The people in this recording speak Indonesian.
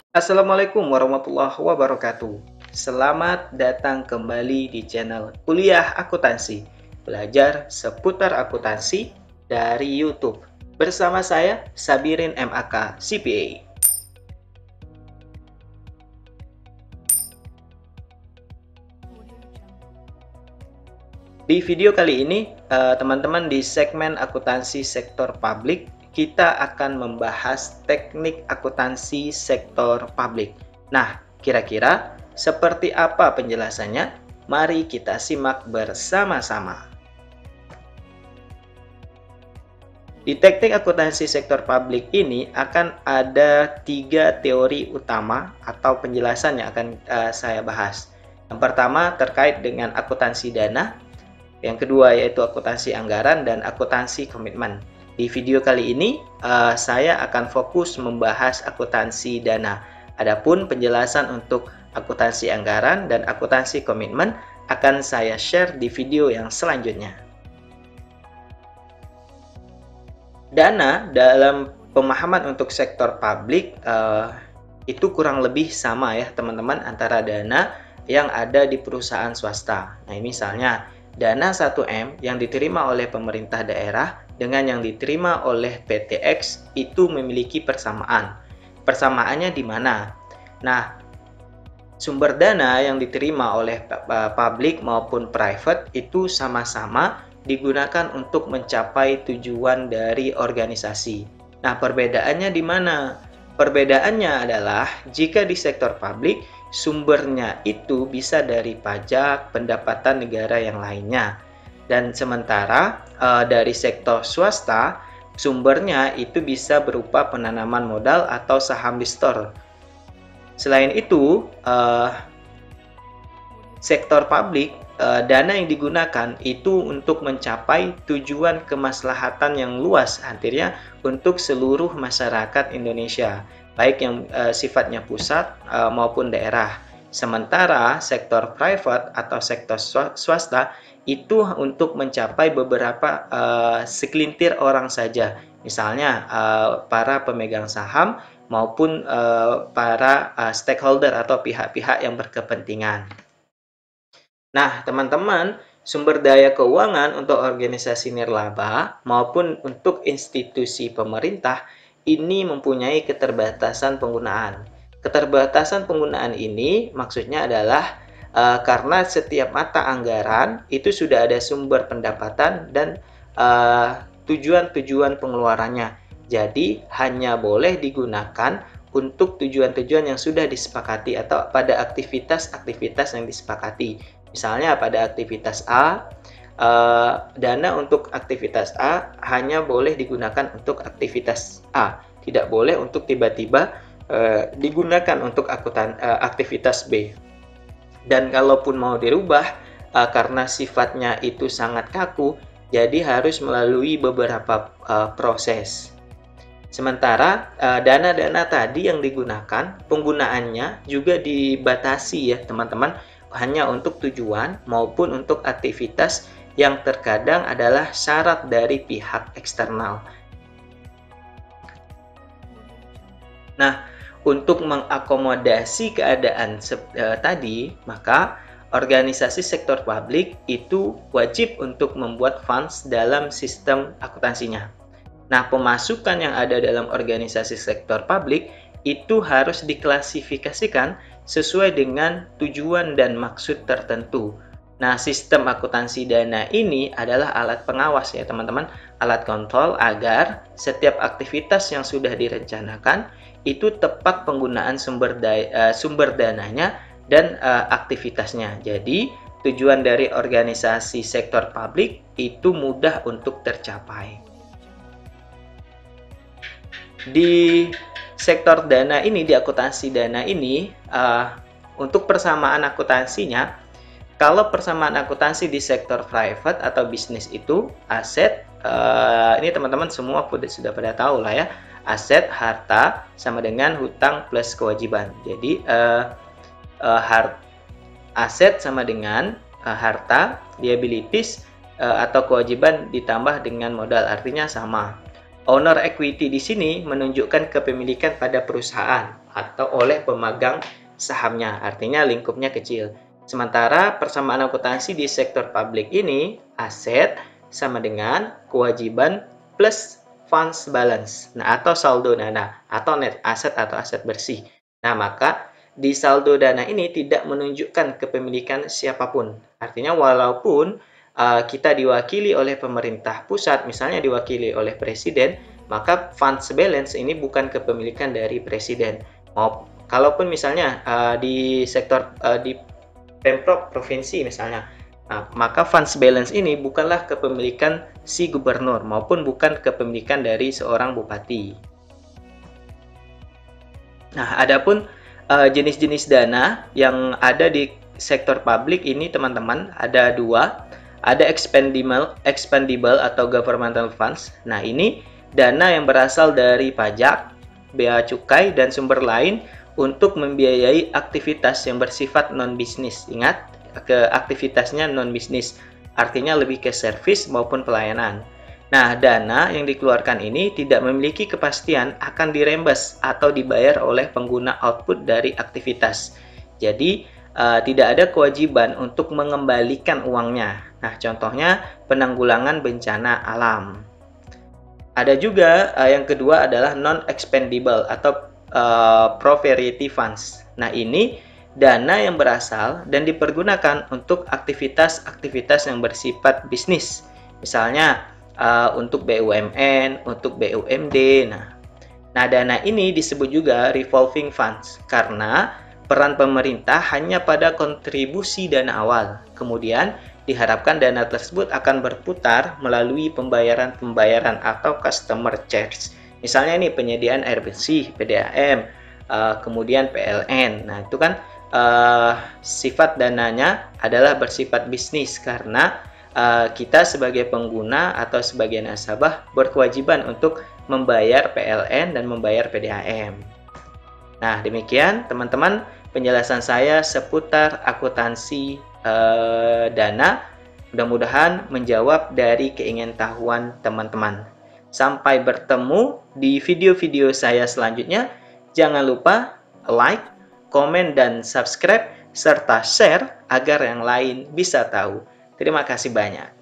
Assalamualaikum warahmatullahi wabarakatuh. Selamat datang kembali di channel Kuliah Akuntansi. Belajar seputar akuntansi dari YouTube. Bersama saya Sabirin MAK CPA. Di video kali ini, teman-teman, di segmen akuntansi sektor publik, kita akan membahas teknik akuntansi sektor publik. Nah, kira-kira seperti apa penjelasannya? Mari kita simak bersama-sama. Di teknik akuntansi sektor publik ini akan ada 3 teori utama atau penjelasan yang akan saya bahas. Yang pertama terkait dengan akuntansi dana, yang kedua yaitu akuntansi anggaran dan akuntansi komitmen. Di video kali ini saya akan fokus membahas akuntansi dana. Adapun penjelasan untuk akuntansi anggaran dan akuntansi komitmen akan saya share di video yang selanjutnya. Dana dalam pemahaman untuk sektor publik itu kurang lebih sama ya teman-teman antara dana yang ada di perusahaan swasta. Nah, misalnya dana 1M yang diterima oleh pemerintah daerah dengan yang diterima oleh PTX itu memiliki persamaan. Persamaannya di mana? Nah, sumber dana yang diterima oleh publik maupun private itu sama-sama digunakan untuk mencapai tujuan dari organisasi. Nah, perbedaannya di mana? Perbedaannya adalah jika di sektor publik sumbernya itu bisa dari pajak, pendapatan negara yang lainnya. Dan sementara dari sektor swasta, sumbernya itu bisa berupa penanaman modal atau saham listor. Selain itu, sektor publik, dana yang digunakan itu untuk mencapai tujuan kemaslahatan yang luas, artinya untuk seluruh masyarakat Indonesia, baik yang sifatnya pusat maupun daerah. Sementara sektor private atau sektor swasta itu untuk mencapai beberapa segelintir orang saja, misalnya para pemegang saham maupun para stakeholder atau pihak-pihak yang berkepentingan. Nah, teman-teman, sumber daya keuangan untuk organisasi nirlaba maupun untuk institusi pemerintah ini mempunyai keterbatasan penggunaan. Keterbatasan penggunaan ini maksudnya adalah karena setiap mata anggaran itu sudah ada sumber pendapatan dan tujuan-tujuan pengeluarannya. Jadi, hanya boleh digunakan untuk tujuan-tujuan yang sudah disepakati atau pada aktivitas-aktivitas yang disepakati. Misalnya pada aktivitas A, dana untuk aktivitas A hanya boleh digunakan untuk aktivitas A, tidak boleh untuk tiba-tiba digunakan untuk aktivitas B. Dan kalaupun mau dirubah, karena sifatnya itu sangat kaku, jadi harus melalui beberapa proses. Sementara dana-dana tadi yang digunakan, penggunaannya juga dibatasi ya teman-teman, hanya untuk tujuan maupun untuk aktivitas yang terkadang adalah syarat dari pihak eksternal. Nah, untuk mengakomodasi keadaan tadi, maka organisasi sektor publik itu wajib untuk membuat funds dalam sistem akuntansinya. Nah, pemasukan yang ada dalam organisasi sektor publik itu harus diklasifikasikan sesuai dengan tujuan dan maksud tertentu. Nah, sistem akuntansi dana ini adalah alat pengawas ya teman-teman, alat kontrol agar setiap aktivitas yang sudah direncanakan itu tepat penggunaan sumber dananya dan aktivitasnya. Jadi, tujuan dari organisasi sektor publik itu mudah untuk tercapai. Di sektor dana ini, di akuntansi dana ini, untuk persamaan akuntansinya, kalau persamaan akuntansi di sektor private atau bisnis itu aset, ini teman-teman semua sudah pada tahu lah ya, aset harta sama dengan hutang plus kewajiban. Jadi aset sama dengan harta, liabilities atau kewajiban ditambah dengan modal, artinya sama. Owner equity di sini menunjukkan kepemilikan pada perusahaan atau oleh pemegang sahamnya, artinya lingkupnya kecil. Sementara persamaan akuntansi di sektor publik ini, aset sama dengan kewajiban plus funds balance, nah atau saldo dana, atau net aset atau aset bersih. Nah, maka di saldo dana ini tidak menunjukkan kepemilikan siapapun. Artinya walaupun kita diwakili oleh pemerintah pusat, misalnya diwakili oleh presiden, maka funds balance ini bukan kepemilikan dari presiden. Kalaupun misalnya di sektor di Pemprov provinsi misalnya, maka funds balance ini bukanlah kepemilikan si gubernur maupun bukan kepemilikan dari seorang bupati. Nah, adapun jenis-jenis dana yang ada di sektor publik ini teman-teman ada dua. Ada expendable atau governmental funds. Nah, ini dana yang berasal dari pajak, bea cukai, dan sumber lain untuk membiayai aktivitas yang bersifat non-bisnis. Ingat, ke aktivitasnya non-bisnis, artinya lebih ke servis maupun pelayanan. Nah, dana yang dikeluarkan ini tidak memiliki kepastian akan dirembes atau dibayar oleh pengguna output dari aktivitas. Jadi, tidak ada kewajiban untuk mengembalikan uangnya. Nah, contohnya penanggulangan bencana alam. Ada juga yang kedua adalah non-expendable atau pro-variety funds. Nah, ini dana yang berasal dan dipergunakan untuk aktivitas-aktivitas yang bersifat bisnis. Misalnya untuk BUMN, untuk BUMD. Nah, dana ini disebut juga revolving funds karena peran pemerintah hanya pada kontribusi dana awal. Kemudian diharapkan dana tersebut akan berputar melalui pembayaran-pembayaran atau customer charge. Misalnya ini penyediaan air bersih, PDAM, kemudian PLN. Nah, itu kan sifat dananya adalah bersifat bisnis karena kita sebagai pengguna atau sebagai nasabah berkewajiban untuk membayar PLN dan membayar PDAM. Nah, demikian teman-teman penjelasan saya seputar akuntansi dana. Mudah-mudahan menjawab dari keingintahuan teman-teman. Sampai bertemu di video-video saya selanjutnya. Jangan lupa like, komen, dan subscribe, serta share agar yang lain bisa tahu. Terima kasih banyak.